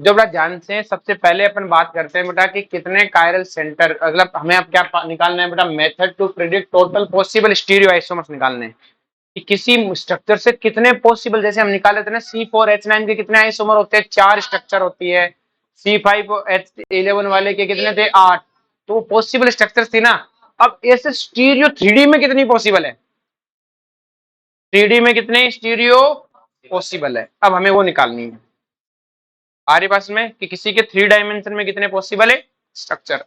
जो बेटा ध्यान से सबसे पहले अपन बात करते हैं बेटा कि कितने कायरल सेंटर, मतलब हमें अब क्या निकालना है बेटा, method to predict total possible stereo isomers निकालने हैं कि किसी स्ट्रक्चर से कितने पॉसिबल, जैसे हम निकाल लेते हैं ना C4H9 के कितने आइसोमर होते हैं, 4 स्ट्रक्चर होती है। C5H11 वाले के कितने थे, 8। तो वो पॉसिबल स्ट्रक्चर थी ना। अब ऐसे स्टीरियो 3D में कितनी पॉसिबल है, 3D में कितने स्टीरियो पॉसिबल है, अब हमें वो निकालनी है। आर्य पास में कि किसी के 3 डायमेंशन में कितने पॉसिबल है स्ट्रक्चर,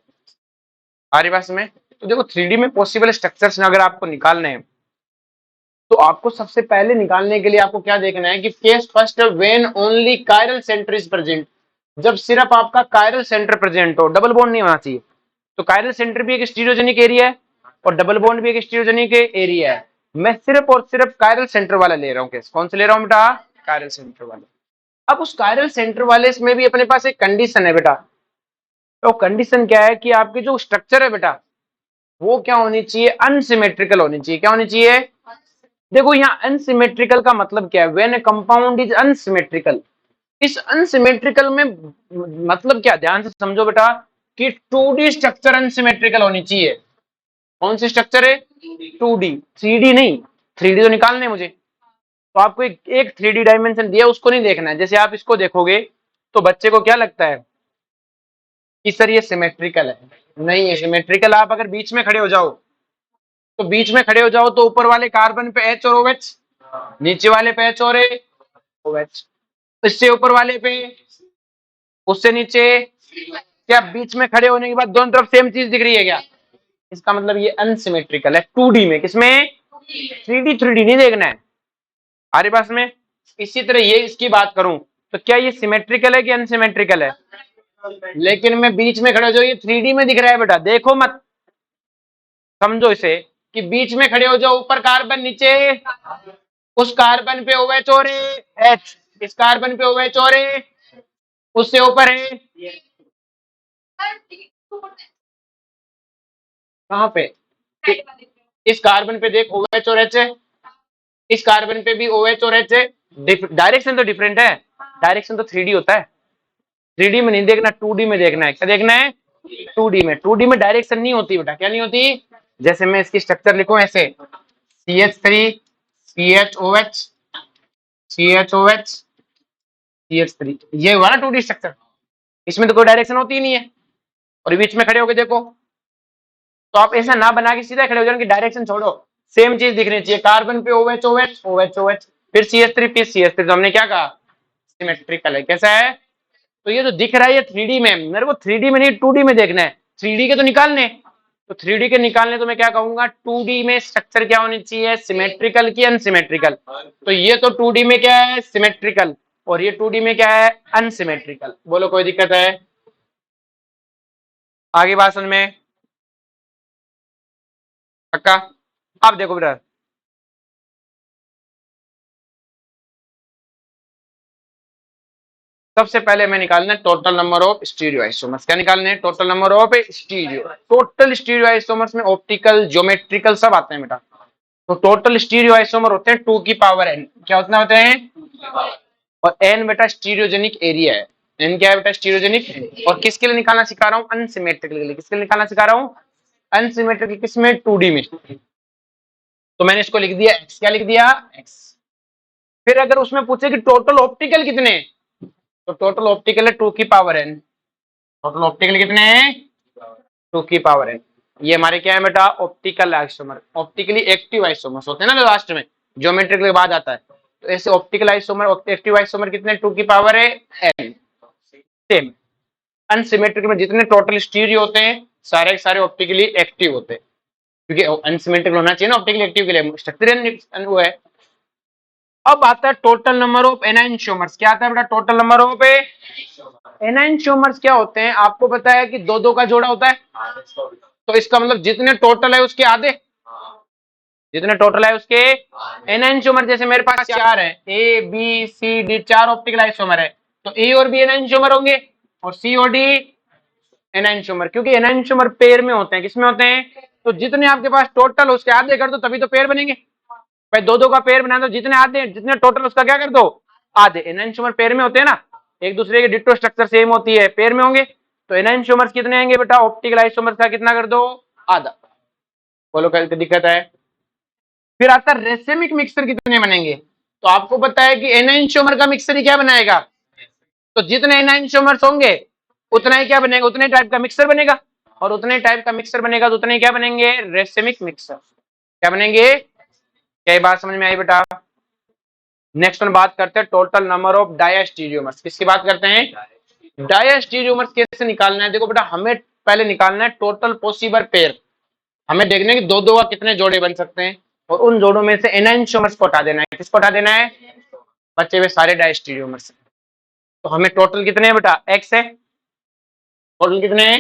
आर्य पास में। तो देखो 3D में पॉसिबल स्ट्रक्चर्स अगर आपको निकालने हैं तो आपको सबसे पहले निकालने के लिए आपको क्या देखना है कि case first when only chiral centre is present, जब सिर्फ आपका कायरल सेंटर प्रेजेंट हो, डबल बॉन्ड नहीं होना चाहिए। तो कायरल सेंटर भी एक स्टीरियोजेनिक एरिया है और डबल बॉन्ड भी एक स्टीरियोजेनिक एरिया है। मैं सिर्फ और सिर्फ कायरल सेंटर वाला ले रहा हूँ केस, कौन से ले रहा हूँ बेटा, कायरल सेंटर वाला। अब उस कायरल सेंटर वाले में भी अपने पास एक कंडीशन है बेटा। तो कंडीशन क्या है कि आपकी जो स्ट्रक्चर है बेटा वो क्या होनी चाहिए, अनसिमेट्रिकल होनी चाहिए। क्या होनी चाहिए, देखो यहाँ अनसिमेट्रिकल का मतलब क्या है, when A compound is unsymmetrical. इस अनसिमेट्रिकल में मतलब क्या, ध्यान से समझो बेटा कि 2D स्ट्रक्चर अनसिमेट्रिकल होनी चाहिए। कौन सी स्ट्रक्चर है, 2D, 3D नहीं। 3D तो निकालने मुझे, तो आपको एक 3D डायमेंशन दिया उसको नहीं देखना है। जैसे आप इसको देखोगे तो बच्चे को क्या लगता है कि सर ये सिमेट्रिकल है, नहीं है सिमेट्रिकल। आप अगर बीच में खड़े हो जाओ तो बीच में खड़े हो जाओ तो ऊपर वाले कार्बन पे H और OH, नीचे वाले पे H और OH, इससे ऊपर वाले पे, उससे नीचे। क्या बीच में खड़े होने के बाद दोनों तरफ सेम चीज दिख रही है क्या, इसका मतलब ये अनसिमेट्रिकल है 2D में। किसमें, 3D नहीं देखना है हमारे पास में। इसी तरह ये इसकी बात करूं तो क्या ये सिमेट्रिकल है कि अनसिमेट्रिकल है, लेकिन मैं बीच में खड़े हो जाओ, ये 3D में दिख रहा है बेटा, देखो मत, समझो इसे कि बीच में खड़े हो जाओ, ऊपर कार्बन, नीचे उस कार्बन पे OH और H, इस कार्बन पे OH और उससे ऊपर है कहां पे, इस कार्बन पे देख OH और H है, इस कार्बन पे भी OH और H है। डायरेक्शन तो डिफरेंट है, डायरेक्शन तो 3D होता है। 3D में नहीं देखना, 2D में देखना है। क्या देखना है, 2D में। 2D में डायरेक्शन नहीं होती बेटा, क्या नहीं होती। जैसे मैं इसकी स्ट्रक्चर लिखूं ऐसे, CH3 CHOH CHOH CH3, ये हुआ ना 2D स्ट्रक्चर। इसमें तो कोई डायरेक्शन होती ही नहीं है। और बीच में खड़े होके देखो तो आप ऐसा ना बना के सीधा खड़े हो जाओ कि डायरेक्शन छोड़ो, सेम चीज दिखनी चाहिए। कार्बन पे OH OH OH OH, फिर CH3 फिर CH3, तो हमने क्या कहा, सिमेट्रिकल है। कैसा है, तो ये जो दिख रहा है ये 3D में, मेरे को 3D में नहीं 2D में देखना है। 3D के तो निकालने, तो 3D के निकालने तो मैं क्या कहूंगा, 2D में स्ट्रक्चर क्या होनी चाहिए, सिमेट्रिकल की अनसिमेट्रिकल। तो ये तो 2D में क्या है, सिमेट्रिकल, और ये 2D में क्या है, अनसिमेट्रिकल। बोलो कोई दिक्कत है, आगे बात समझ में पक्का। अब देखो बेटा, सबसे पहले हमें निकालना है total number of stereo isomers. क्या निकालने हैं, total number of stereo. Total stereo isomers में ऑप्टिकल, ज्योमेट्रिकल सब आते हैं बेटा। तो टोटल स्टीरियो आइसोमर होते हैं 2 की पावर n। क्या उतना होते हैं, और n बेटा स्टीरियोजेनिक एरिया है। n क्या है बेटा, स्टीरियोजेनिक। और किसके लिए निकालना सिखा रहा हूँ, अनसिमेट्रिकल के लिए। किसके लिए निकालना सिखा रहा हूँ, अनसिमेट्रिकल। किसमें, 2D में। तो मैंने इसको लिख दिया x, क्या लिख दिया x। फिर अगर उसमें पूछे कि टोटल ऑप्टिकल कितने, तो टोटल ऑप्टिकल है 2 की पावर n। टोटल ऑप्टिकल कितने हैं, 2 की पावर n। ये हमारे क्या है बेटा, optical isomer. Optically active isomers होते हैं ना लास्ट में, ज्योमेट्रिकल के बाद आता है। तो ऐसे ऑप्टिकल आइसोमर, एक्टिव आइसोमर कितने, 2 की पावर है n। सेम अनसिमेट्रिक में जितने टोटल स्टीरियो होते हैं सारे के सारे ऑप्टिकली एक्टिव होते हैं, क्योंकि अनसिमेट्रिक होना चाहिए ना ऑप्टिकली एक्टिव के लिए, स्ट्रक्चर वो है। अब आता है टोटल नंबर ऑफ एनाइंशियोमर्स। क्या आता है बेटा, टोटल नंबर ऑफ एनाइंशियोमर्स। क्या होते हैं, आपको पता है कि दो दो का जोड़ा होता है, तो इसका मतलब जितने टोटल है उसके आधे, जितने टोटल है उसके। एनाइंशियोमर जैसे मेरे पास 4 है, A B C D, 4 optical isomer है, तो ए और बी एनाइंशियोमर होंगे और सी और डी एनाइंशियोमर, क्योंकि एनाइंशियोमर पेयर में होते हैं। किसमें होते हैं, तो जितने आपके पास टोटल उसके आधे कर दो तभी तो पेयर बनेंगे। भाई दो दो का पेयर बना दो, जितने आधे जितने टोटल उसका क्या कर दो, आधे। एनाइंशियोमर पेयर में होते हैं ना, एक दूसरे के डिट्टो स्ट्रक्चर सेम होती है, पेयर में होंगे, तो एनाइंशोमर्स कितने आएंगे बेटा, ऑप्टिकल आइसोमर्स का कितना कर दो, आधा। बोलो क्या दिक्कत है। फिर आता है रेसिमिक मिक्सर कितने बनेंगे, तो आपको पता है कि एनाइंशोमर का मिक्सर ही क्या बनाएगा, तो जितने एनाइंशोमर्स होंगे उतना ही क्या बनेगा, उतने टाइप का मिक्सर बनेगा, और उतने टाइप का मिक्सर बनेगा तो उतने क्या बनेंगे, रेसिमिक मिक्सर। क्या बनेंगे, क्या बात समझ में आई बेटा। नेक्स्ट वन बात करते हैं टोटल नंबर ऑफ डायस्टीरियोमर्स, किसकी बात करते हैं, डायस्टीरियोमर्स कैसे निकालना है। देखो बेटा हमें पहले निकालना है टोटल पॉसिबल पेयर, हमें देखना है कि दो दो का कितने जोड़े बन सकते हैं, और उन जोड़ों में से एनाइंशोमर्स को हटा देना है। किसको हटा देना है, बचे हुए सारे डायस्टीरियोमर्स। तो हमें टोटल कितने हैं बेटा, एक्स है, टोटल कितने हैं,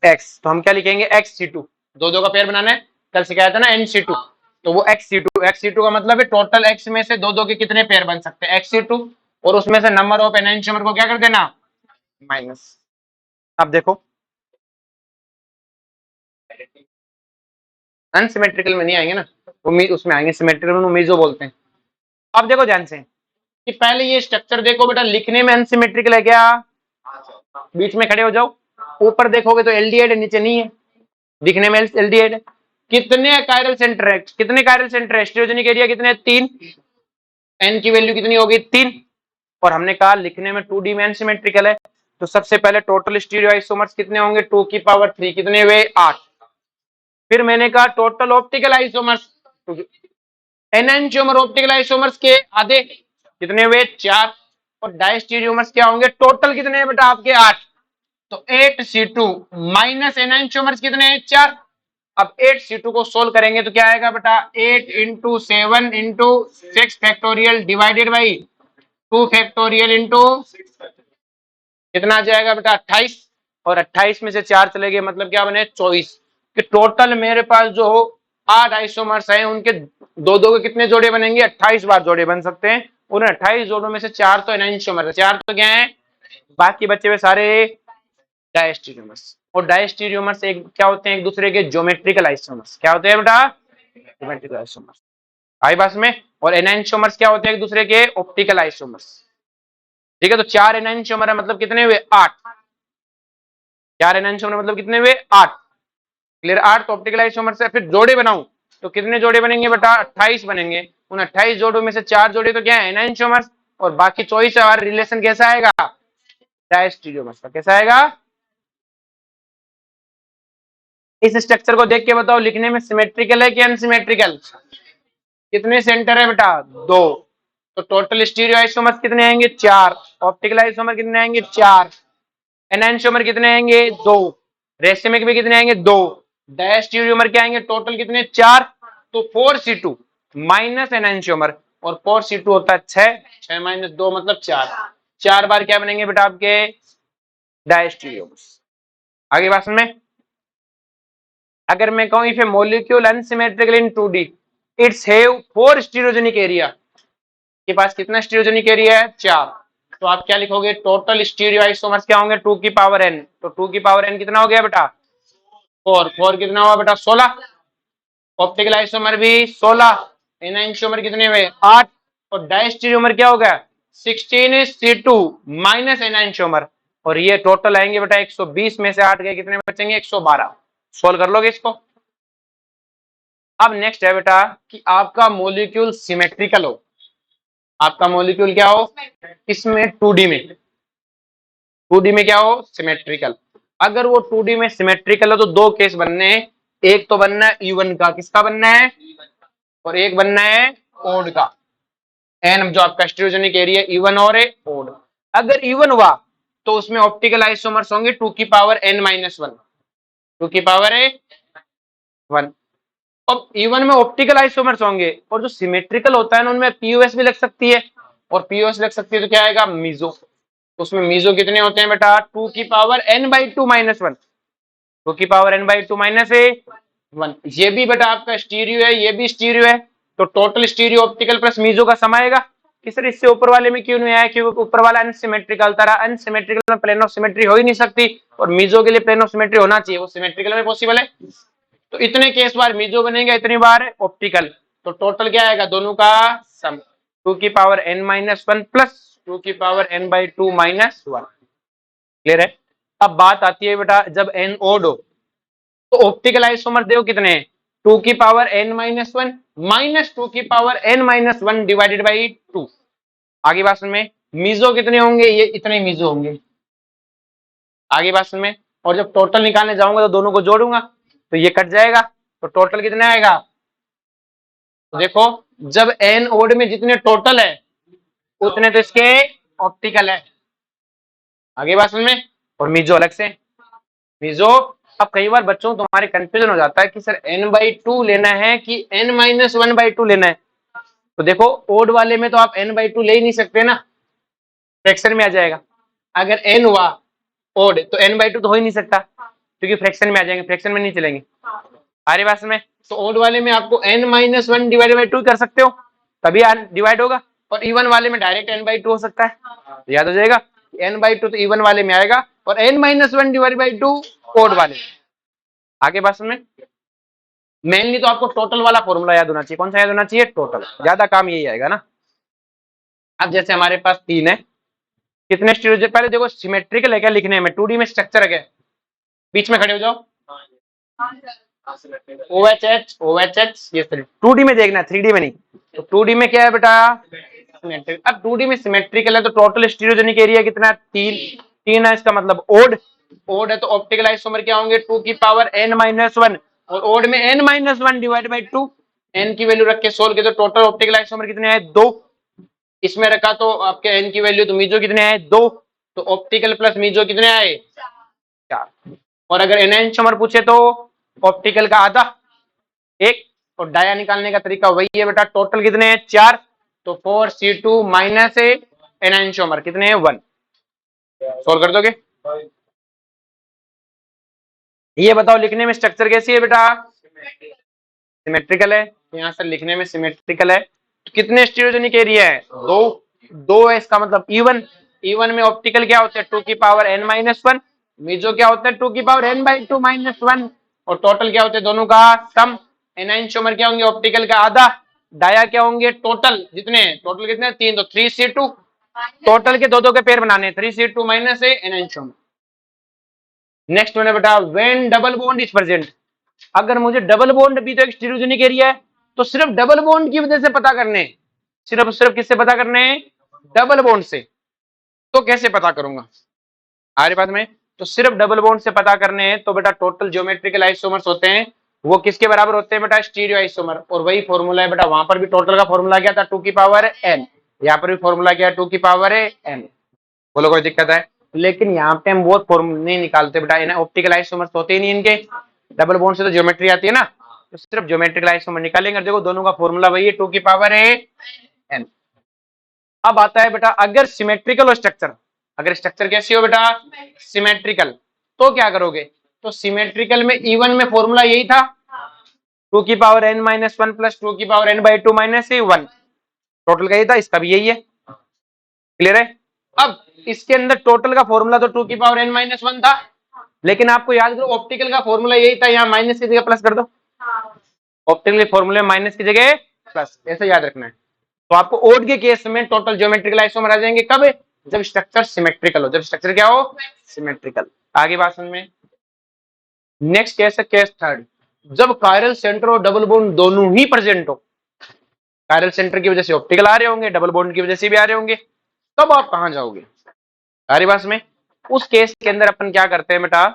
एक्स। तो हम क्या लिखेंगे, एक्स सी टू, दो दो का पेयर बनाना है, कल सिखाया था ना एन सी टू, तो वो X C two, X C two का मतलब है टोटल एक्स में से दो दो के कितने पेयर बन सकते हैं, एक्स सी टू, और उसमें से नंबर ऑफ एनाइंशोमर को क्या कर देना, माइनस। अब देखो अनसिमेट्रिकल में नहीं आएंगे ना, उसमें आएंगे, सिमेट्रिकल में मीजो बोलते हैं। अब देखो ध्यान से कि पहले ये स्ट्रक्चर देखो बेटा, लिखने में अनसिमेट्रिकल है क्या, बीच में खड़े हो जाओ, ऊपर देखोगे तो एलडीएड है, नीचे नहीं है, दिखने में एलडीएड है। कितने कायरल सेंटर है, कितने कायरल सेंटर है, स्टीरियोजेनिक एरिया कितने, तीन, एन की वैल्यू कितनी होगी, तीन, और हमने कहा लिखने में 2D में अनसिमेट्रिकल है, तो सबसे पहले टोटल स्टीरियो आइसोमर्स कितने होंगे, 2 की पावर 3, कितने हुए, 8। फिर मैंने कहा total optical isomers, enantiomer optical isomers के आधे, कितने हुए, 4, और डायस्टीरियोमर्स क्या होंगे, टोटल कितने हैं बेटा आपके, 8, तो 8C2 माइनस एनएंशियोमर्स कितने हैं, 4। अब 8C2 को सोल्व करेंगे तो क्या आएगा बेटा, 8 into 7 into 6 factorial divided by 2 factorial into कितना आ जाएगा बेटा, 28, और 28 में से 4 चले गए मतलब क्या बने, 24। कि टोटल मेरे पास जो 8 आइसोमर्स हैं उनके दो दो के कितने जोड़े बनेंगे, 28 बार जोड़े बन सकते हैं। उन 28 जोड़ों में से 4 तो एनाइंशोमर है, 4 तो क्या है, बाकी बचे हुए सारे डायस्टीरियोमर्स। और डायस्टीरियोमर्स एक क्या होते हैं, एक दूसरे के ज्योमेट्रिकल आइसोमर्स। क्या होते हैं बेटा, ज्योमेट्रिकल आइसोमर्स, आई बस में। और एनाइंशोमर्स क्या होते हैं, एक दूसरे के ऑप्टिकल आइसोमर्स। ठीक है, तो 4 एनाइंशोमर है मतलब कितने हुए, 8, 4 एनाइंशोमर मतलब कितने हुए, 8, क्लियर। 8 तो ऑप्टिकल आइसोमर से फिर जोड़े बनाऊं तो कितने जोड़े बनेंगे बेटा, 28 बनेंगे। उन 28 जोड़ों में से 4 जोड़े तो क्या है, एनाइंशोमर्स, और बाकी 24 हमारा रिलेशन कैसा आएगा, डायस्टीरियोमर्स का। कैसा आएगा, इस स्ट्रक्चर को देख के बताओ लिखने में सिमेट्रिकल है कि अनसिमेट्रिकल, कितने सेंटर है बेटा, 2, तो टोटल स्टीरियो आइसोमर्स कितने आएंगे, 4, ऑप्टिकल आइसोमर कितने आएंगे, 4, एनाइंशोमर कितने आएंगे, 2, रेसिमिक भी कितने आएंगे, 2, डायस्टीरियोमर क्या आएंगे टोटल कितने, 4, तो 4C2 माइनस एनाइंशोमर, और 4C2 होता है 6, 6 माइनस 2 मतलब 4, 4 बार क्या बनेंगे बेटा आपके डायस्टीरियोमर्स। आगे बात में अगर मैं कहूं if A molecule unsymmetrical in 2D it's have 4 stereogenic area, के पास कितना स्टीरियोजेनिक एरिया है, 4, तो आप क्या लिखोगे, टोटल स्टीरियो आइसोमर्स क्या होंगे, 2 की पावर n, तो 2 की पावर n कितना हो गया बेटा, 4, 4 कितना हुआ बेटा, 16, ऑप्टिकल आइसोमर भी 16, एनाइंशोमर कितने हुए, 8, और डायस्टीरियोमर क्या हो गया, 16C2 माइनस एनाइंशोमर, और ये टोटल आएंगे बेटा 120 में से 8 गए कितने बचेंगे, 112। सोल्व कर लोगे इसको। अब नेक्स्ट है बेटा कि आपका मॉलिक्यूल सिमेट्रिकल हो, आपका मॉलिक्यूल क्या हो, इसमें 2D में, 2D में क्या हो, सिमेट्रिकल। अगर वो 2D में सिमेट्रिकल है तो दो केस बनने हैं, एक तो बनना है इवन का, किसका बनना है, और एक बनना है ओड का, एन जो आपका स्टीरियोजेनिक एरिया इवन और ओड। अगर इवन हुआ तो उसमें ऑप्टिकल आइसोमर्स होंगे 2 की पावर n-1, 2 की पावर है 1। अब इवन में ऑप्टिकल आइसोमर्स होंगे, और जो सिमेट्रिकल होता है ना उनमें पीओएस भी लग सकती है, और पीओएस लग सकती है तो क्या आएगा, मीजो। तो उसमें मीजो कितने होते हैं बेटा, 2 की पावर n/2-1, 2 की पावर n/2-1। ये भी बेटा आपका स्टीरियो है, ये भी स्टीरियो है, तो total stereo optical plus meso का सम आएगा। कि सर इससे ऊपर वाले में क्यों नहीं आया, क्योंकि ऊपर वाला अनसिमेट्रिकल था, अनसिमेट्रिकल में प्लेन ऑफ सिमेट्री हो ही नहीं सकती, और मीजो के लिए प्लेन ऑफ सिमेट्री होना चाहिए, वो सिमेट्रिकल में पॉसिबल है। तो इतने केस बार मीजो बनेगा, इतनी बार ऑप्टिकल, तो टोटल क्या आएगा दोनों का सम, 2 की पावर n-1 प्लस टू की power n by two minus one. Clear है? अब बात आती है बेटा जब n ओड हो तो ऑप्टिकल आइसोमर देखो कितने हैं, टू की power n minus one minus two की power n minus one divided by two. आगे बात में मीजो कितने होंगे, ये इतने मीजो होंगे। आगे बात में, और जब टोटल निकालने जाऊंगा तो दोनों को जोड़ूंगा तो ये कट जाएगा, तो टोटल कितना आएगा। तो देखो जब n ओड में जितने टोटल है उतने तो इसके ऑप्टिकल है। आगे बात में, और मीजो अलग से मीजो। अब कई बार बच्चों तुम्हारे कंफ्यूजन हो जाता है कि सर n बाई टू लेना है कि n minus one by two लेना है। तो देखो ओड वाले में तो आप n बाई टू ले ही नहीं सकते ना, फ्रैक्शन में आ जाएगा। अगर n हुआ ओड तो n बाई टू तो हो ही नहीं सकता क्योंकि फ्रैक्शन में आ जाएंगे, फ्रैक्शन में नहीं चलेंगे। हमारी बात में तो ओड वाले में आपको n minus one divide by to कर सकते हो तभी डिवाइड होगा, और इवन वाले में डायरेक्ट n बाई टू हो सकता है। तो याद हो जाएगा n बाई टू तो इवन वाले में आएगा और n minus one divide by two odd वाले में। आगे बात में मेनली तो आपको टोटल वाला फॉर्मूला याद होना चाहिए। कौन सा याद होना चाहिए, टोटल। ज्यादा काम यही आएगा ना। अब जैसे हमारे पास तीन है, कितने स्टीरियो, पहले देखो सिमेट्रिकल है क्या लिखने में, 2D में स्ट्रक्चर है क्या, बीच में खड़े हो जाओ। OHH OHH ये 2D में देखना है, 3D में नहीं। तो 2D में क्या है बेटा, सिमेट्रिक। अब 2D में सिमेट्रिकल है तो टोटल स्टीरियोजेनिक एरिया कितना है, तीन है। इसका मतलब ओड है तो ऑप्टिकल आइसोमर क्या होंगे, टू की पावर n माइनस वन, और ओड में n minus one divide by to. n की वैल्यू रख के सोल्व किया तो टोटल ऑप्टिकल आइसोमर कितने आए, दो। इसमें रखा तो आपके n की वैल्यू, तो मीजो कितने आए, दो। तो ऑप्टिकल प्लस मीजो कितने आए, चार। और अगर एनांशोमर पूछे तो ऑप्टिकल का आधा, एक। और डाया निकालने का तरीका वही है बेटा, टोटल कितने हैं, चार। तो 4C2 माइनस एनांशोमर कितने हैं, वन। सोल्व कर दोगे। ये बताओ लिखने में स्ट्रक्चर कैसी है बेटा, सिमेट्रिकल है। यहाँ से लिखने में सिमेट्रिकल है। तो कितने स्टीरियोजेनिक एरिया है, दो। दो है इसका मतलब इवन। इवन में ऑप्टिकल क्या होता है, टू की power n minus one. Meso क्या होता है, टू की power n by two minus one. और टोटल क्या होते हैं, दोनों का सम। एनांशोमर क्या होंगे, ऑप्टिकल का आधा। डाया क्या होंगे, टोटल जितने, टोटल कितने, तीन। तो 3C2, टोटल के दो के पेयर बनाने, 3C2 माइनस एनांशोमर। नेक्स्ट मैंने बेटा when double bond is present. अगर मुझे डबल बॉन्ड भी तो एक स्टीरियोजेनिक एरिया है, तो सिर्फ डबल बॉन्ड की वजह से पता करने, सिर्फ किससे पता करने, डबल बॉन्ड से। तो कैसे पता करूंगा, हमारे पास में तो सिर्फ डबल बॉन्ड से पता करने हैं। तो बेटा टोटल ज्योमेट्रिकल आइसोमर्स होते हैं वो किसके बराबर होते हैं बेटा, स्टीरियो आइसोमर। और वही फॉर्मूला है बेटा, वहां पर भी टोटल का फॉर्मूला क्या था, टू की पावर n। यहाँ पर भी फॉर्मूला क्या है, टू की पावर n। बोलो कोई दिक्कत है, लेकिन यहाँ पे हम वो फॉर्मूला नहीं निकालते बेटा, ऑप्टिकल आइसोमर्स होते ही नहीं इनके, डबल बॉन्ड से तो ज्योमेट्री आती है ना, तो सिर्फ ज्योमेट्रिकल आइसोमर निकालेंगे। देखो दोनों का फॉर्मूला वही है, टू की पावर n। अब आता है बेटा अगर सिमेट्रिकल हो स्ट्रक्चर, अगर स्ट्रक्चर कैसी हो बेटा, सिमेट्रिकल, तो क्या करोगे। तो सिमेट्रिकल में इवन में फॉर्मूला यही था, टू की power n minus one plus two की power n by two minus one. Total का यही था, इसका भी यही है। क्लियर है। अब इसके अंदर टोटल का फॉर्मूला तो टू की पावर n माइनस वन था, लेकिन आपको याद करो ऑप्टिकल का फॉर्मूला यही था, यहाँ माइनस की जगह प्लस कर दो। ऑप्टिकल फॉर्मूले माइनस की जगह प्लस, ऐसे याद रखना है। तो आपको ओड के केस में टोटल ज्योमेट्रिकल आइसोमर आ जाएंगे कब, जब स्ट्रक्चर सिमेट्रिकल हो, जब स्ट्रक्चर क्या हो, सिमेट्रिकल। आगे बात समझ में। नेक्स्ट केस है केस थर्ड, जब कायरल सेंटर और डबल बॉन्ड दोनों ही प्रेजेंट हो। कायरल सेंटर की वजह से ऑप्टिकल आ रहे होंगे, डबल बॉन्ड की वजह से भी आ रहे होंगे, तब आप कहां जाओगे। सारी बात में उस केस के अंदर अपन क्या करते हैं बेटा,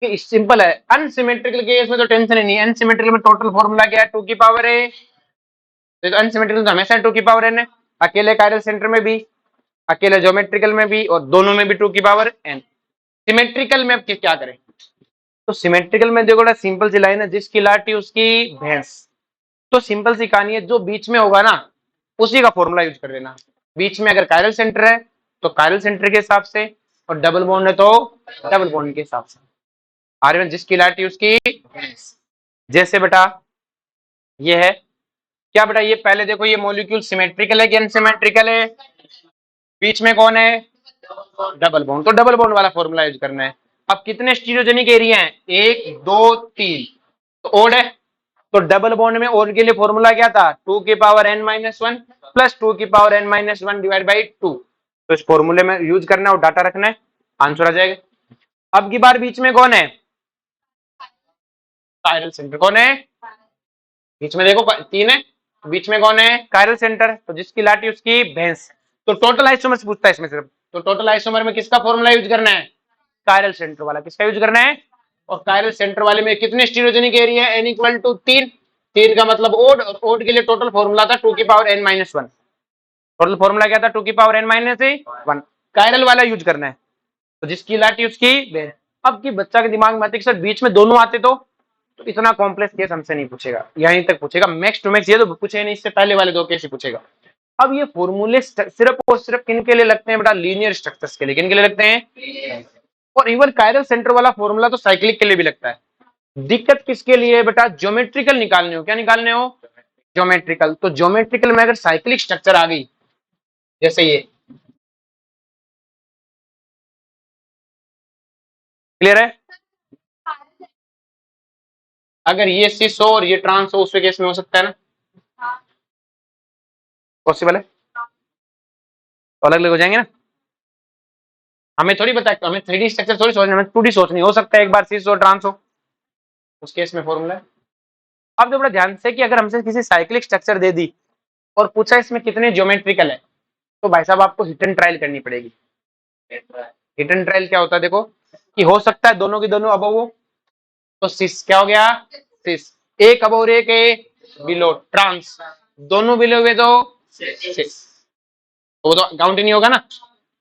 कि सिंपल है। अनसिमेट्रिकल केस में तो टेंशन ही नहीं है, अनसिमेट्रिकल में टोटल फॉर्मूला क्या है, टू की पावर है। तो अनसिमेट्रिकल तो हमेशा टू की पावर एन है, अकेले कायरल सेंटर में भी, अकेले ज्योमेट्रिकल में भी, और दोनों में भी टू की पावर एन। सिमेट्रिकल में अब क्या करें, तो सिमेट्रिकल में देखो सिंपल सी लाइन है, जिसकी लाठी उसकी भैंस। तो सिंपल सी कहानी है, जो बीच में होगा ना उसी का फॉर्मूला यूज कर लेना। बीच में अगर कायरल सेंटर है तो कायरल सेंटर के हिसाब से, और डबल बॉन्ड है तो डबल बॉन्ड के हिसाब से। आर जिसकी लाठी उसकी भैंस। जैसे बेटा ये है क्या बेटा, ये पहले देखो ये मॉलिक्यूल सिमेट्रिकल है कि अनसिमेट्रिकल है, बीच में कौन है, डबल बॉन्ड। तो डबल बॉन्ड वाला फॉर्मूला यूज करना है। अब कितने स्टीरियोजेनिक एरिया हैं, एक दो तीन, तो ओड है। तो डबल बॉन्ड में और के लिए फॉर्मूला क्या था, 2n-1 plus 2n-1 divide by 2। तो इस फॉर्मूले में यूज करना है और डाटा रखना है, आंसर आ जाएगा। अब की बार बीच में कौन है, कायरल सेंटर। कौन है बीच में, देखो 3 है, बीच में कौन है, कायरल सेंटर। तो जिसकी लाठी उसकी भैंस। तो टोटल आइसोमर से पूछता है इसमें सिर्फ, तो टोटल आइसोमर में किसका फॉर्मूला यूज करना है, कायरल सेंटर वाला। किसका यूज करना है, और कायरल सेंटर वाले में कितने स्टीरियोजेनिक एरिया है, n इक्वल टू 3। 3 का मतलब ओड, और ओड के लिए टोटल फॉर्मूला था 2n-1। टोटल फॉर्मूला क्या था, 2n-1। कायरल वाला यूज करना है, तो जिसकी लाठी उसकी भैंस। अब की बच्चा के दिमाग में आते कि सर बीच में दोनों आते तो इतना कॉम्प्लेक्स केस हमसे नहीं पूछेगा, यहीं तक पूछेगा, मैक्स टू मैक्स ये तो पूछे नहीं, इससे पहले वाले 2 केस ही पूछेगा। अब ये फॉर्मूले सिर्फ और सिर्फ किन के लिए लगते हैं बेटा, लीनियर स्ट्रक्चर्स के लिए। किन के लिए लगते हैं, और इवन कायरल सेंटर वाला फॉर्मूला तो साइक्लिक के लिए भी लगता है। दिक्कत किसके लिए है बेटा, ज्योमेट्रिकल निकालने हो, क्या निकालने हो, ज्योमेट्रिकल। तो ज्योमेट्रिकल में अगर साइक्लिक स्ट्रक्चर आ गई, जैसे ये, क्लियर है, अगर ये सिस हो और ये ट्रांस हो, उसके केस में हो सकता है ना, पॉसिबल है, तो अलग अलग हो जाएंगे ना। हमें थोड़ी पता है, हमें 3D स्ट्रक्चर थोड़ी सोचना, हमें 2D सोचनी। हो सकता है एक बार सिस हो ट्रांस हो, उस केस में फॉर्मूला है। अब जो बड़ा ध्यान से कि अगर हमसे किसी साइक्लिक स्ट्रक्चर दे दी और पूछा इसमें कितने ज्योमेट्रिकल है, तो भाई साहब आपको हिट एंड ट्रायल करनी पड़ेगी। हिट एंड ट्रायल क्या होता है, देखो कि हो सकता है दोनों की दोनों अबव हो, तो सिस क्या हो गया, सिस। एक अबव और एक बिलो, ट्रांस। दोनों बिलो हुए तो सिस, तो वो तो काउंट ही नहीं होगा ना।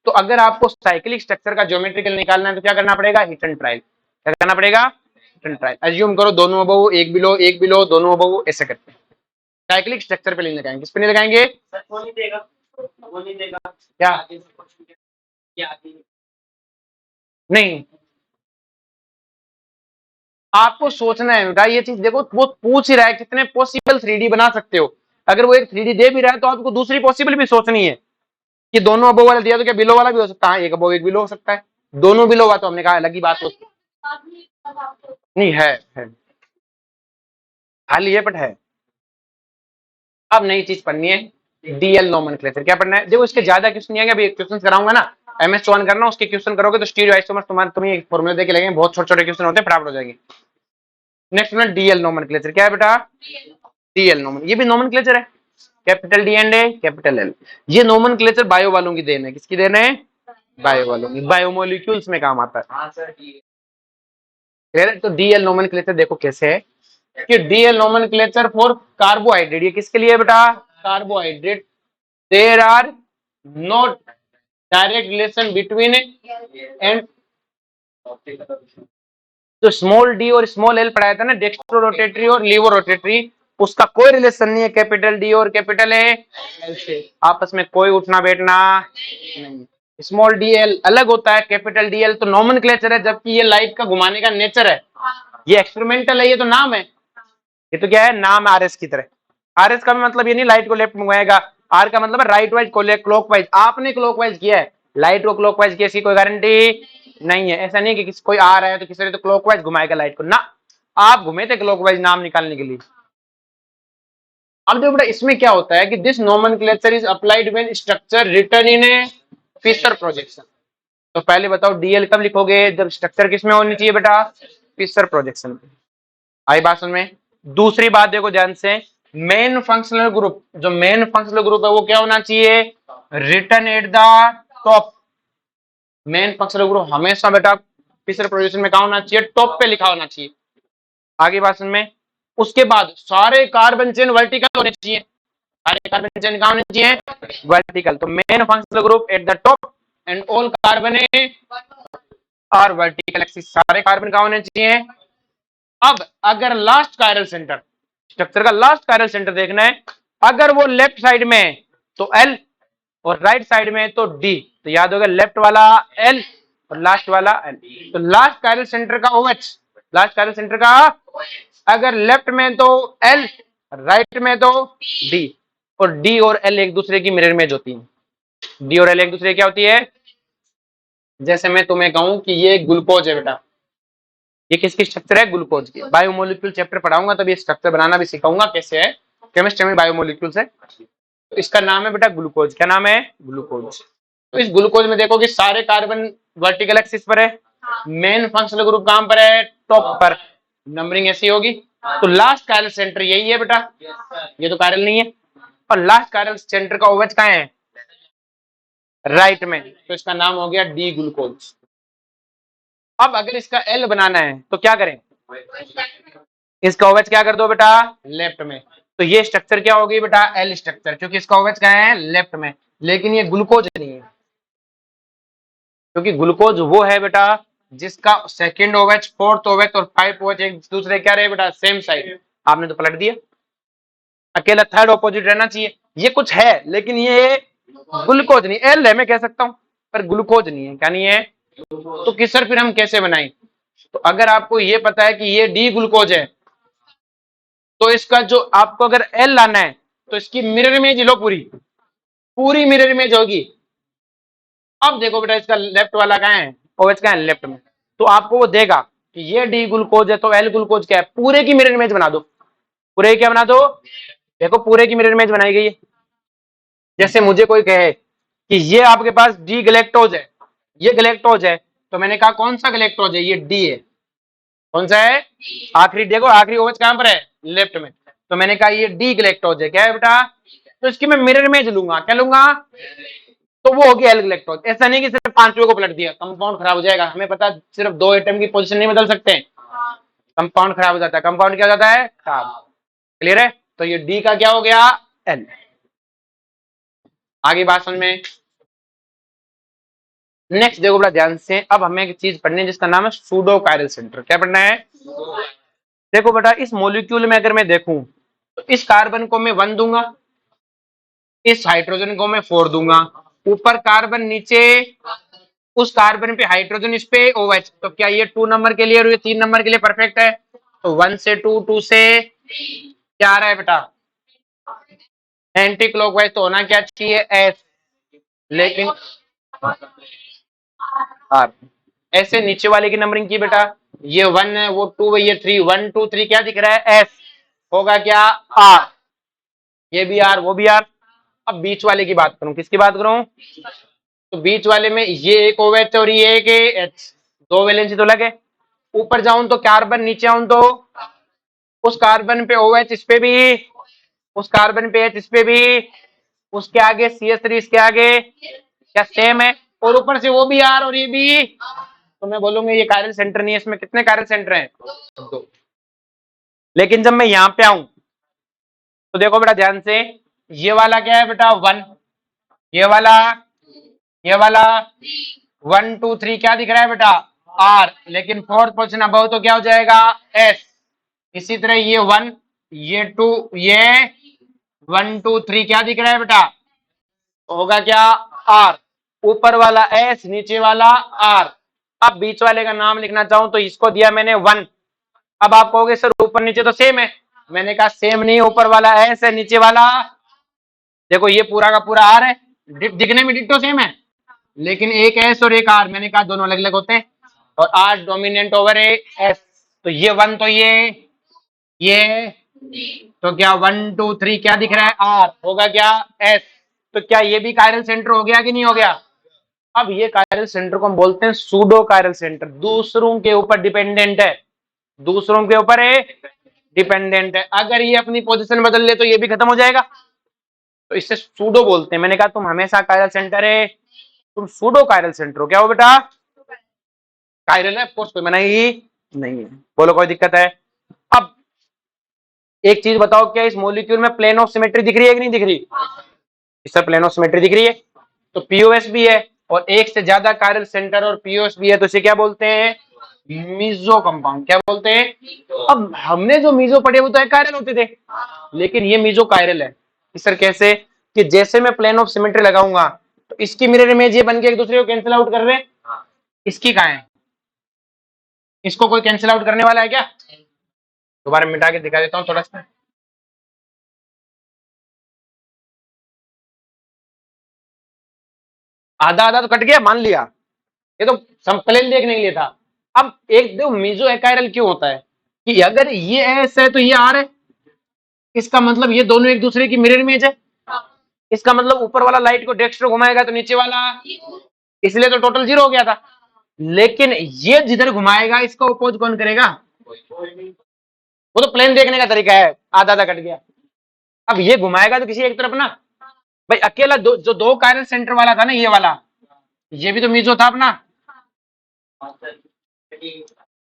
तो अगर आपको साइक्लिक स्ट्रक्चर का ज्योमेट्रिकल निकालना है तो क्या करना पड़ेगा, हिट एंड ट्रायल। क्या करना पड़ेगा, हिट एंड ट्रायल। एज्यूम करो दोनों अबव, एक बिलो, दोनों अबव, ऐसे करते हैं। साइक्लिक स्ट्रक्चर पे नहीं लगाएंगे, किस पे नहीं लगाएंगे, क्या नहीं, आपको सोचना है बेटा ये चीज। देखो वो पूछ ही रहा है कितने पॉसिबल 3D बना सकते हो। अगर वो एक 3D दे भी रहा है तो आपको दूसरी पॉसिबल भी सोचनी है कि दोनों अबो वाला दिया तो क्या बिलो वाला भी हो सकता है, एक अबो एक बिलो हो सकता है। दोनों बिलो हुआ तो हमने कहा अलग ही बात हो, नहीं है खाली है बट है। अब नई चीज पढ़नी है, डीएल नोमेनक्लेचर। क्या पढ़ना है, देखो इसके ज्यादा क्वेश्चन नहीं आएंगे, अभी क्वेश्चन कराऊंगा ना, MS वन करना, उसके क्वेश्चन करोगे तो स्टीरियो आइसोमर तुम्हें फॉर्मूले देके लगेंगे, बहुत छोटे छोटे क्वेश्चन होते हैं, फटाफट हो जाएंगे। नेक्स्ट में डीएल नोमेनक्लेचर। क्या है बेटा, डीएल नोमन, ये भी नोमेनक्लेचर है, capital D and A capital L. ये नोमेनक्लेचर बायो वालों की देन है, किसकी देन है, बायो वालों की, बायोमोलिक्यूल्स में काम आता है। तो डीएल नोमेनक्लेचर देखो कैसे है कि डीएल नोमेनक्लेचर फॉर कार्बोहाइड्रेट, ये किसके लिए बेटा, carbohydrate. There are not direct relation between and, तो स्मॉल डी और स्मॉल एल पढ़ाया था ना, डेक्स्ट्रो रोटेटरी और लीवो रोटेटरी, उसका कोई रिलेशन नहीं है कैपिटल डी और कैपिटल एल से, आपस में कोई उठना बैठना नहीं। स्मॉल डी एल अलग होता है, कैपिटल डी एल तो नॉमेनक्लेचर है, जबकि ये लाइट का घुमाने का नेचर है, ये एक्सपेरिमेंटल है, ये तो नाम है, ये तो क्या है, नाम आर एस की तरह। आर एस का भी मतलब ये नहीं लाइट को लेफ्ट मंगवाएगा, आर का मतलब है राइट वाइज क्लॉकवाइज। आपने क्लॉकवाइज किया है, लाइट को क्लॉकवाइज की ऐसी कोई गारंटी नहीं है। ऐसा नहीं कि किसी कोई आ रहा है तो किसी ने तो क्लॉकवाइज घुमाएगा लाइट को ना, आप घुमे थे क्लॉकवाइज नाम निकालने के लिए। अब देखो बेटा इसमें क्या होता है कि this nomenclature is applied when structure written in a Fischer projection. तो पहले बताओ डीएल कब लिखोगे, जब स्ट्रक्चर किसमें होनी चाहिए बेटा, फिशर प्रोजेक्शन। आई बात समझ में। दूसरी बात देखो ध्यान से, मेन फंक्शनल ग्रुप, जो मेन फंक्शनल ग्रुप है वो क्या होना चाहिए, return eight the top. Main functional group हमेशा बेटा फिशर प्रोजेक्शन में कहा होना चाहिए, टॉप पे लिखा होना चाहिए। आगे बात समझ में। उसके बाद सारे कार्बन चेन वर्टिकल होने चाहिए, सारे कार्बन चेन कहां होने चाहिए, वर्टिकल। तो main functional group at the top and all carbon are vertical axis, सारे कार्बन कहां होने चाहिए। अब अगर लास्ट कायरल सेंटर, स्ट्रक्चर का लास्ट कायरल सेंटर देखना है, अगर वो लेफ्ट साइड में है तो एल और राइट साइड में है तो डी, तो याद होगा लेफ्ट वाला एल और लास्ट वाला एल। तो लास्ट कायरल सेंटर का OH, लास्ट कायरल सेंटर का, अगर लेफ्ट में तो एल, राइट में तो डी, और डी और एल एक दूसरे की मिरर इमेज होती है। डी और एल एक दूसरे क्या होती है, जैसे मैं तुम्हें कहूं कि ये ग्लूकोज है बेटा, ये किसकी स्ट्रक्चर है? ग्लूकोज की। बायोमोलिक्यूल चैप्टर पढ़ाऊंगा तब ये स्ट्रक्चर बनाना भी सिखाऊंगा कैसे है केमिस्ट्री में बायोमोलिक्यूल्स है। तो इसका नाम है बेटा ग्लूकोज। क्या नाम है? ग्लूकोज। तो इस ग्लूकोज में देखो कि सारे कार्बन वर्टिकल एक्सिस पर है, मेन फंक्शनल ग्रुप कहां पर है? टॉप पर। नंबरिंग ऐसी होगी। तो लास्ट कायरल सेंटर यही है बेटा, ये तो कायरल नहीं है। और लास्ट कायरल सेंटर का ओवेच कहां है? राइट में। तो इसका नाम हो गया डी ग्लूकोज। अब अगर इसका एल बनाना है तो क्या करें? इसका ओवेच क्या कर दो बेटा? लेफ्ट में। तो ये स्ट्रक्चर क्या होगी बेटा? एल स्ट्रक्चर, क्योंकि इसका ओवेच क्या है? लेफ्ट में। लेकिन ये ग्लूकोज नहीं है, क्योंकि ग्लूकोज वो है बेटा जिसका सेकंड ओवेच, फोर्थ ओवेच और फाइव ओवेच एक दूसरे क्या रहे बेटा? Same side. आपने तो पलट दिया। अकेला थर्ड ऑपोजिट रहना चाहिए। ये कुछ है लेकिन ये ग्लूकोज नहीं। एल है मैं कह सकता हूं, पर ग्लूकोज नहीं है। क्या नहीं है? तो किसर फिर हम कैसे बनाएं? तो अगर आपको ये पता है कि ये डी ग्लूकोज है, तो इसका जो आपको अगर एल लाना है तो इसकी मिरर इमेज लो, पूरी पूरी मिरर इमेज होगी। अब देखो बेटा इसका लेफ्ट वाला कहाँ है? ओएच कहाँ है? लेफ्ट में। तो आपको वो देगा कि ये डी ग्लूकोज है तो एल ग्लूकोज क्या है? पूरे की मिरर इमेज बना दो। पूरे की क्या बना दो? देखो पूरे की मिरर इमेज बनाई गई है। जैसे मुझे कोई कहे कि ये आपके पास डी गलेक्टोज है, ये गलेक्टोज है, तो मैंने कहा कौन सा गलेक्टोज है? ये डी है। कौन सा है? आखिरी देखो, आखिरी ओएच कहां पर है? लेफ्ट में। तो मैंने कहा ये डी गलेक्टोज है। क्या है बेटा? तो इसकी मैं मिरर इमेज लूंगा। क्या लूंगा? तो वो होगी एल गलेक्टोज। ऐसा नहीं कि सिर्फ पांचवे को पलट दिया, कंपाउंड खराब हो जाएगा। हमें पता सिर्फ दो एटम की पोजीशन नहीं बदल सकते, कंपाउंड खराब हो जाता है। कंपाउंड क्या हो जाता है? खराब। क्लियर है? तो ये डी का क्या हो गया? एल। आगे बात समझ में? नेक्स्ट देखो बड़ा ध्यान से, अब हमें एक चीज पढ़नी है जिसका नाम है सूडो कायरल सेंटर। क्या पढ़ना है? देखो बेटा इस मॉलिक्यूल में अगर मैं देखूं तो इस कार्बन को मैं 1 दूंगा, इस हाइड्रोजन को मैं 4 दूंगा, ऊपर कार्बन, नीचे उस कार्बन पे हाइड्रोजन, इस पे OH। तो क्या ये 2 नंबर के लिए और ये 3 नंबर के लिए परफेक्ट है? तो 1 से 2, 2 से क्या आ रहा है बेटा? एंटी क्लॉकवाइज तो होना क्या चाहिए? एस। लेकिन आर। ऐसे नीचे वाले की नंबरिंग की बेटा, ये 1 है, वो 2 है, ये 3, 1 2 3 क्या दिख रहा है? एस। होगा क्या? आर। ये भी आर, वो भी आर। अब बीच वाले की बात करूं, किसकी बात करूं? तो बीच वाले में ये एक OH और ये एक H, दो वैलेंसी तो लगे। ऊपर जाऊं तो कार्बन, नीचे आऊं तो उस कार्बन पे OH, इस पे भी, उस कार्बन पे H, इस पे भी, उसके आगे CH3, इसके आगे, क्या सेम है? और ऊपर से वो भी आर और ये भी। तो मैं बोलूंगा ये कायरल सेंटर नहीं है। इसमें कितने कायरल सेंटर हैं? दो। लेकिन जब मैं यहां पे आऊं तो देखो बेटा ध्यान से, ये वाला क्या है बेटा? 1। ये वाला, ये वाला 1 2 3 क्या दिख रहा है बेटा? आर। लेकिन फोर्थ पोजिशन अब तो क्या हो जाएगा? एस। इसी तरह ये 1, ये 2, ये 1 2 3 क्या दिख रहा है बेटा? होगा क्या? आर। ऊपर वाला एस, नीचे वाला आर। अब बीच वाले का नाम लिखना चाहूं तो इसको दिया मैंने 1। अब आप कहोगे सर ऊपर नीचे तो सेम है। मैंने कहा सेम नहीं, ऊपर वाला एस है, नीचे वाला, देखो ये पूरा का पूरा आर है। दिखने में डिट्टो सेम है, लेकिन एक एस और एक आर, मैंने कहा दोनों अलग अलग होते हैं। और R dominant over a S. तो ये 1 तो ये तो क्या 1 2 3 क्या दिख रहा है? आर। होगा क्या? एस। तो क्या ये भी कायरल सेंटर हो गया कि नहीं हो गया? अब ये कायरल सेंटर को हम बोलते हैं सूडो कायरल सेंटर। दूसरों के ऊपर डिपेंडेंट है, दूसरों के ऊपर है डिपेंडेंट है। अगर ये अपनी पोजीशन बदल ले तो ये भी खत्म हो जाएगा। तो इससे सूडो बोलते हैं। मैंने कहा तुम हमेशा कायरल सेंटर है, तुम सूडो कायरल सेंटर हो। क्या हो बेटा? कायरल है ऑफकोर्स, कोई मनाही नहीं है। बोलो कोई दिक्कत है? अब एक चीज बताओ, क्या इस मॉलिक्यूल में प्लेन ऑफ सिमेट्री दिख रही है कि नहीं दिख रही? इससे प्लेन ऑफ सिमेट्री दिख रही है। तो पीओएस भी है और एक से ज्यादा कायरल सेंटर और पीओएस भी है, तो इसे क्या बोलते हैं? Meso compound. क्या बोलते हैं? अब हमने जो मीजो पढ़े वो तो कायरल होते थे, लेकिन ये मीजो कायरल है। सर कैसे? कि जैसे मैं प्लेन ऑफ सिमेट्री लगाऊंगा तो इसकी मिरर इमेज ये बन के एक दूसरे को कैंसिल आउट कर रहे हैं। इसकी कहां है? इसको कोई कैंसिल आउट करने वाला है क्या? दोबारा मिटा के दिखा देता हूँ थोड़ा सा। आधा आधा तो कट गया, मान लिया। ये तो प्लेन देखने के लिए था। अब एक दो मीजो एकाइरल क्यों होता है कि अगर ये एस है तो ये आर है, इसका मतलब ये दोनों एक दूसरे की मिरर इमेज है, इसका मतलब ऊपर वाला लाइट को डेक्स्ट्रो घुमाएगा तो नीचे वाला, इसलिए तो टोटल 0 हो गया था। लेकिन ये जिधर घुमाएगा इसको अपोज कौन करेगा, वो तो प्लेन देखने का तरीका है, आधा आधा कट गया। अब ये घुमाएगा तो किसी एक तरफ ना, भाई अकेला जो दो कायरल सेंटर वाला था ना ये वाला, ये भी तो मीजो था अपना,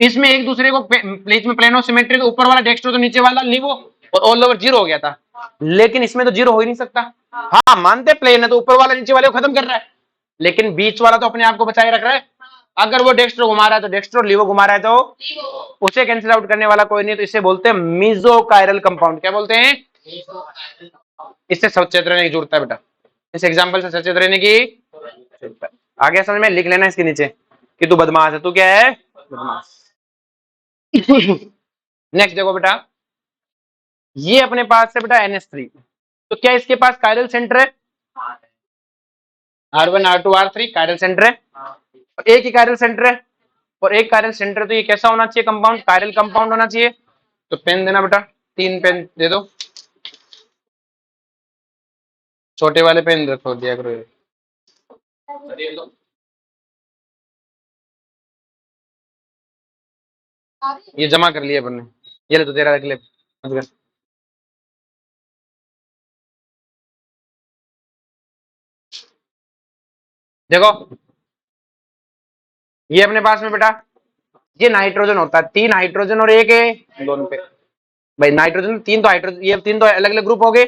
इसमें एक दूसरे को प्लेस में प्लेनो सिमेट्री, तो ऊपर वाला डेक्स्ट्रो तो नीचे वाला लिवो, और ऑल ओवर 0 हो गया था। लेकिन इसमें तो 0 हो ही नहीं सकता। हाँ मानते प्लेन है तो ऊपर वाला नीचे वाले को खत्म कर रहा है, लेकिन बीच वाला तो अपने आप को बचाए रख रहा है। अगर वो डेक्स्ट्रो घुमा रहा है तो डेक्स्ट्रो, लिवो घुमा रहा है तो उसे कैंसिल आउट करने वाला कोई नहीं, तो इसे बोलते हैं मीजोकायरल कंपाउंड। क्या बोलते हैं, इससे सचेत रहने की जरूरत है बेटा, इस एग्जांपल से सचेत रहने की जरूरत है। आगे समझ में लिख लेना इसके नीचे कि तू बदमाश है, तू क्या है, बदमाश। नेक्स्ट देखो बेटा, ये अपने पास है बेटा NH3, तो क्या इसके पास कायरल सेंटर है, R1 R2 R3 chiral centre है, और एक ही कायरल सेंटर है, और एक कायरल सेंटर, तो ये कैसा होना चाहिए कंपाउंड, कायरल कंपाउंड होना चाहिए। तो पेन देना बेटा, 3 पेन दे दो, छोटे वाले पेन रखो दिया करो ये जमा कर लिया अपन ने, ये ले तो तेरा रख ले। देखो ये अपने पास में बेटा, ये नाइट्रोजन होता है, 3 हाइड्रोजन और एक है लोन पेयर। भाई नाइट्रोजन 3 तो हाइड्रोजन, ये 3 तो अलग अलग ग्रुप हो गए,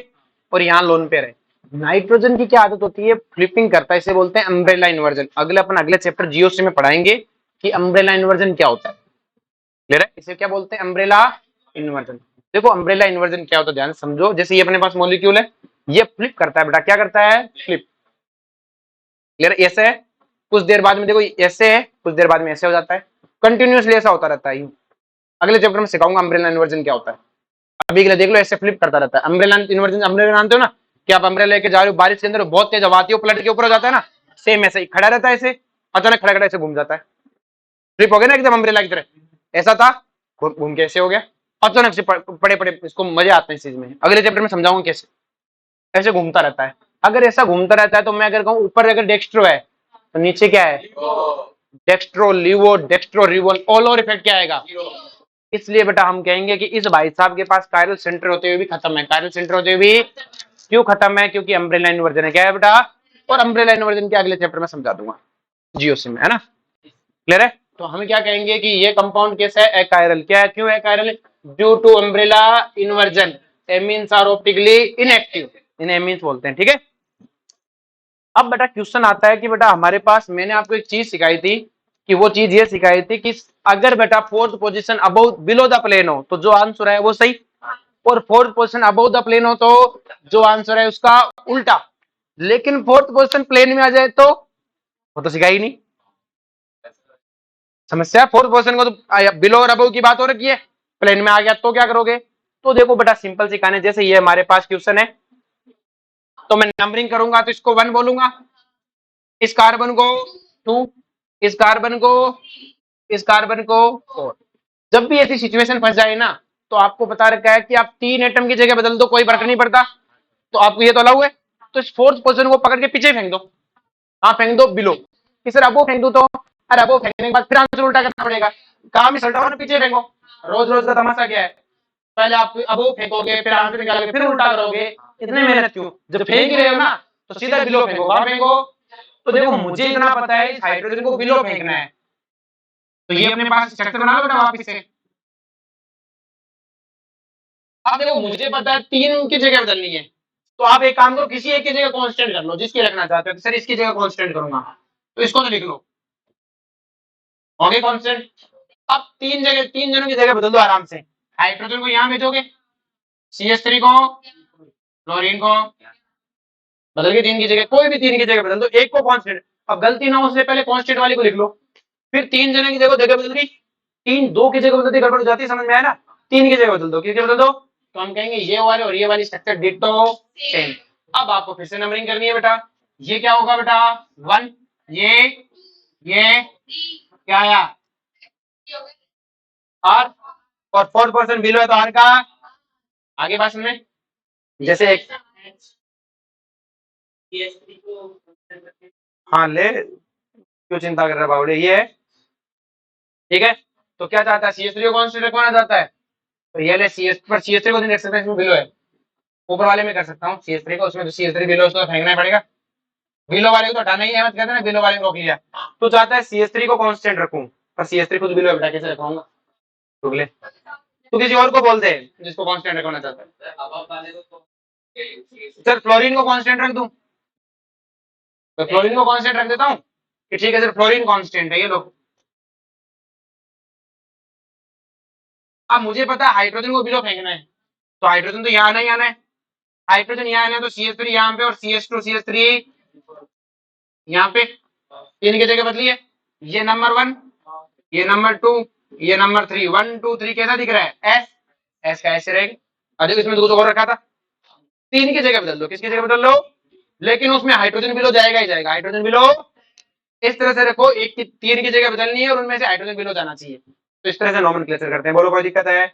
और यहाँ लोन पेयर है। नाइट्रोजन की क्या आदत होती है, फ्लिपिंग करता है, इसे बोलते हैं अम्ब्रेला इन्वर्जन। अपन अगले चैप्टर जीओसी में पढ़ाएंगे कि अम्ब्रेला इन्वर्जन क्या होता है, क्लियर है, इसे क्या बोलते हैं, अम्ब्रेला इन्वर्जन। देखो अम्ब्रेला इन्वर्जन क्या होता है ध्यान समझो, जैसे ये अपने पास मॉलिक्यूल है, ये फ्लिप करता है बेटा, क्या करता है, फ्लिप, क्लियर, ऐसे है, कुछ देर बाद में देखो ऐसे है, कुछ देर बाद में ऐसे हो जाता है, कंटिन्यूसली ऐसा होता रहता है। अगले चैप्टर में सिखाऊंगा अम्ब्रेला इन्वर्जन क्या होता है, अभी के लिए देख लो, ऐसे फ्लिप करता रहता है अम्ब्रेला इन्वर्जन। अम्ब्रेला जानते हो ना, कि आप अम्ब्रेला लेके जा रहे हो बारिश के अंदर, बहुत तेज हवा आती है, पलट के ऊपर हो जाता है ना, सेम ऐसे ही खड़ा रहता है, ऐसे अचानक खड़ा खड़ा ऐसे घूम जाता है, फ्लिप हो गया ना एकदम अम्ब्रेला की तरह, ऐसा था, घूम के ऐसे हो गया, अचानक से पड़े पड़े, इसको मजे आते हैं इस चीज में, अगले चैप्टर में समझाऊंगा कैसे, ऐसे घूमता रहता है। अगर ऐसा घूमता रहता है तो मैं अगर कहूँ ऊपर अगर डेक्स्ट्रो है तो नीचे क्या है, डेक्स्ट्रो लिवो, डेक्स्ट्रो रिवो, ऑल ओवर इफेक्ट क्या आएगा, इसलिए बेटा हम कहेंगे कि इस भाई साहब के पास कायरल सेंटर होते हुए भी खत्म है, कायरल सेंटर होते हुए भी क्यों खत्म है, क्योंकि अम्ब्रेला इन्वर्जन है, क्या है बेटा, और अम्ब्रेला इन्वर्जन के अगले चैप्टर में समझा दूंगा जीओसी में, है ना, क्लियर है। तो हम क्या कहेंगे कि ये कंपाउंड कैसा है, अकायरल, क्या है, क्यों achiral, due to umbrella inversion, amines are optically inactive, इन्हें एमीन्स बोलते हैं, ठीक है। अब बेटा क्वेश्चन आता है कि बेटा हमारे पास, मैंने आपको एक चीज सिखाई थी, कि वो चीज ये सिखाई थी कि अगर बेटा fourth position above below the plane हो तो जो आंसर है वो सही, और fourth position above the plane हो तो जो आंसर है उसका उल्टा। लेकिन फोर्थ पोजीशन प्लेन में आ जाए तो वो तो सिखाई नहीं, समस्या फोर्थ पोजीशन को तो बिलो और अबव की बात हो रखी है, प्लेन में आ गया तो क्या करोगे। तो देखो बेटा सिंपल सिखाने, जैसे ये हमारे पास क्वेश्चन है, तो मैं नंबरिंग करूंगा तो इसको 1 बोलूंगा, इस कार्बन को 2, इस कार्बन को, इस कार्बन को 4। जब भी ऐसी सिचुएशन फंस जाए ना, तो आपको बता रखा है कि आप 3 एटम की जगह बदल दो, कोई फर्क नहीं पड़ता, तो आपको ये तो अलाउ है। तो इस फोर्थ पोजीशन को पकड़ के पीछे फेंक दो, हाँ फेंक दो बिलो, कि सर अबो फेंक दो, तो अरे अबो फेंकने के बाद फिर आंसर उल्टा करना पड़ेगा, काम ही सल्टा पीछे फेंको। रोज रोज का तमाशा क्या है, पहले आप अबो फेंकोगे, फिर आंसर निकाल के फिर उल्टा करोगे, इतनी मेहनत क्यों, जब फेंक ही रहे हो ना तो सीधा बिलो फेंको, कहां फेंको। तो देखो मुझे इतना पता है इस हाइड्रोजन को बिलो फेंकना है, तो ये अपने पास स्ट्रक्चर बना लो बेटा वापस से। अब देखो मुझे पता है 3 की जगह बदलनी है, तो आप एक काम करो, किसी एक की जगह कांस्टेंट कर लो, जिसकी रखना चाहते हो, तो सर इसकी जगह कांस्टेंट करूंगा, तो इसको तो लिख लो, ओके कांस्टेंट। अब 3 जनों की जगह बदल दो आराम से, हाइड्रोजन को यहां भेजोगे, CH3 को, क्लोरीन को बदल के 3 की जगह, कोई भी 3 की जगह बदल दो, एक को कांस्टेंट, अब गलती ना हो उससे पहले कांस्टेंट वाली को लिख लो। फिर 3 जने की जगह बदल दी, 3 2 की जगह बदल दी, गड़बड़ हो जाती है, समझ में आया ना, 3 की जगह बदल दो, किसकी बदल दो, तो हम कहेंगे ये वाले और ये वाली स्ट्रक्चर डिटो सेम। अब आपको फिर से नंबरिंग करनी है बेटा, ये क्या होगा बेटा 1, ये क्या आया आर, और फोर्थ पोजीशन बिलो है तो आर का आगे भाषण में जैसे एक, हाँ ले, क्यों चिंता कर रहा बावड़े, ये है ठीक है। तो क्या चाहता है, CS3 को कांस्टेंट रखवाना चाहता है, तो ये ले CS पर CS3 को देख सकते हैं, इसमें बिलो है, ऊपर वाले में कर सकता हूँ CS3 को, उसमें तो CS3 बिलो उसको फेंकना ही पड़ेगा, बिलो वाले को तो हटाना ही है, मत कहते ना बिलो वाले को रोक लिया। तो चाहता है CS3 को कांस्टेंट रखूं, पर CS3 खुद बिलो बेटा कैसे रखवाऊंगा, रुक ले, तू किसी और को बोल दे जिसको कांस्टेंट रखवाना चाहता है। सर फ्लोरीन को कांस्टेंट रख दूं, तो फ्लोरीन को कांस्टेंट रख देता हूं कि ठीक है सर फ्लोरीन कांस्टेंट है, ये लो। अब मुझे पता है हाइड्रोजन को बिलो फेंकना है, तो हाइड्रोजन तो यहाँ आना ही आना है, हाइड्रोजन यहाँ आना है, तो CS3 यहाँ पे और CS2 CS3 यहाँ पे, तीन की जगह बदली है, ये नंबर 1, ये नंबर 2, ये नंबर 3, 1 2 3 कैसा दिख रहा है, एस, एस का ऐसे रहेगा, अरे इसमें तो कुछ और रखा था, तीन की जगह बदल दो, किसकी जगह बदल लो, लेकिन उसमें हाइड्रोजन बिलो जाएगा ही जाएगा, हाइड्रोजन बिलो इस तरह से रखो, एक की तीन की जगह बदलनी है और उनमें से हाइड्रोजन बिलो जाना चाहिए, तो इस तरह से नॉमेनक्लेचर करते हैं, बोलो कोई दिक्कत है।